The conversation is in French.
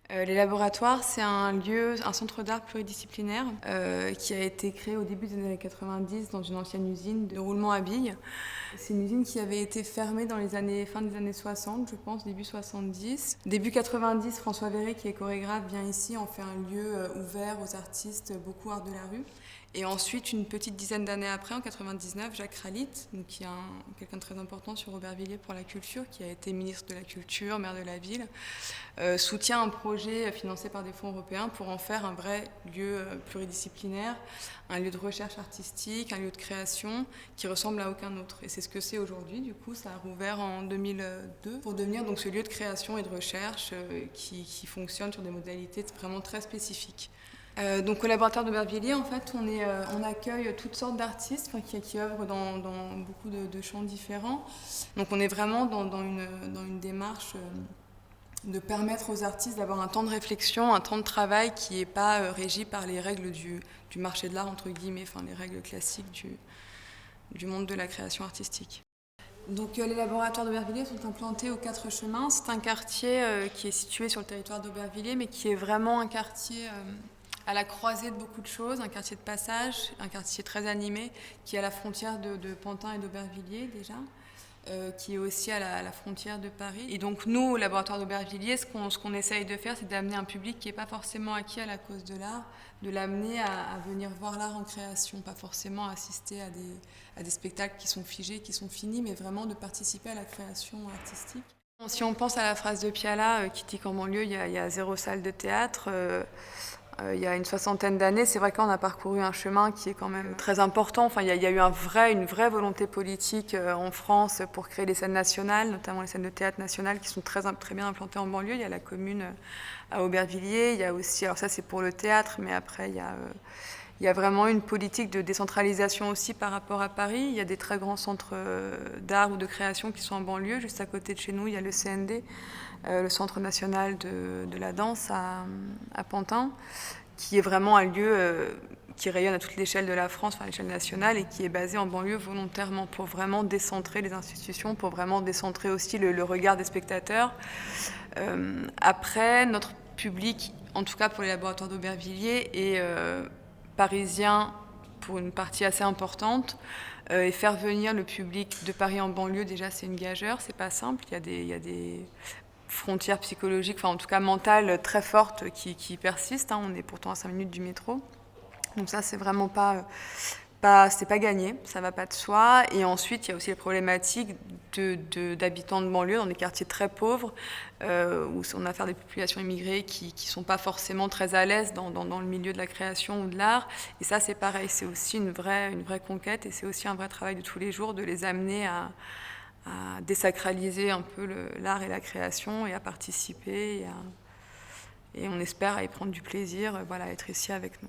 Les laboratoires, c'est un lieu, un centre d'art pluridisciplinaire qui a été créé au début des années 90 dans une ancienne usine de roulement à billes. C'est une usine qui avait été fermée dans fin des années 60, je pense, début 70. Début 90, François Verret, qui est chorégraphe, vient ici, en fait un lieu ouvert aux artistes, beaucoup art de la rue. Et ensuite, une petite dizaine d'années après, en 99, Jacques Ralit, donc qui est quelqu'un de très important sur Aubervilliers pour la culture, qui a été ministre de la Culture, maire de la ville, soutient un projet financé par des fonds européens pour en faire un vrai lieu pluridisciplinaire, un lieu de recherche artistique, un lieu de création qui ressemble à aucun autre. Et c'est ce que c'est aujourd'hui. Du coup, ça a rouvert en 2002 pour devenir donc ce lieu de création et de recherche qui fonctionne sur des modalités vraiment très spécifiques. Donc au laboratoire d'Aubervilliers, en fait, on accueille toutes sortes d'artistes qui œuvrent dans beaucoup de champs différents. Donc on est vraiment dans une démarche de permettre aux artistes d'avoir un temps de réflexion, un temps de travail qui n'est pas régi par les règles du marché de l'art, entre guillemets, enfin les règles classiques du monde de la création artistique. Donc les laboratoires d'Aubervilliers sont implantés aux 4 chemins. C'est un quartier qui est situé sur le territoire d'Aubervilliers, mais qui est vraiment un quartier à la croisée de beaucoup de choses, un quartier de passage, un quartier très animé, qui est à la frontière de Pantin et d'Aubervilliers déjà. Qui est aussi à la frontière de Paris. Et donc nous, au laboratoire d'Aubervilliers, ce qu'on essaye de faire, c'est d'amener un public qui n'est pas forcément acquis à la cause de l'art, de l'amener à venir voir l'art en création, pas forcément assister à des spectacles qui sont figés, qui sont finis, mais vraiment de participer à la création artistique. Si on pense à la phrase de Piala qui dit qu'en banlieue, il y a 0 salle de théâtre, il y a une soixantaine d'années, c'est vrai qu'on a parcouru un chemin qui est quand même très important. Enfin, il y a eu une vraie volonté politique en France pour créer des scènes nationales, notamment les scènes de théâtre nationales qui sont très bien implantées en banlieue. Il y a la commune à Aubervilliers, il y a aussi, alors ça c'est pour le théâtre, mais après il y a vraiment une politique de décentralisation aussi par rapport à Paris. Il y a des très grands centres d'art ou de création qui sont en banlieue. Juste à côté de chez nous, il y a le CND, le Centre national de la danse à Pantin, qui est vraiment un lieu qui rayonne à toute l'échelle de la France, enfin à l'échelle nationale, et qui est basé en banlieue volontairement pour vraiment décentrer les institutions, pour vraiment décentrer aussi le regard des spectateurs. Après, notre public, en tout cas pour les laboratoires d'Aubervilliers, est parisien pour une partie assez importante. Et faire venir le public de Paris en banlieue, déjà c'est une gageure, c'est pas simple. Il y a des frontières psychologiques, enfin en tout cas mentales très fortes qui persistent. On est pourtant à 5 minutes du métro. Donc ça, c'est vraiment c'est pas gagné, ça va pas de soi. Et ensuite, il y a aussi les problématiques d'habitants de banlieue dans des quartiers très pauvres, où on a affaire à des populations immigrées qui sont pas forcément très à l'aise dans le milieu de la création ou de l'art. Et ça, c'est pareil, c'est aussi une vraie conquête, et c'est aussi un vrai travail de tous les jours de les amener à désacraliser un peu l'art et la création et à participer et on espère à y prendre du plaisir, voilà, à être ici avec nous.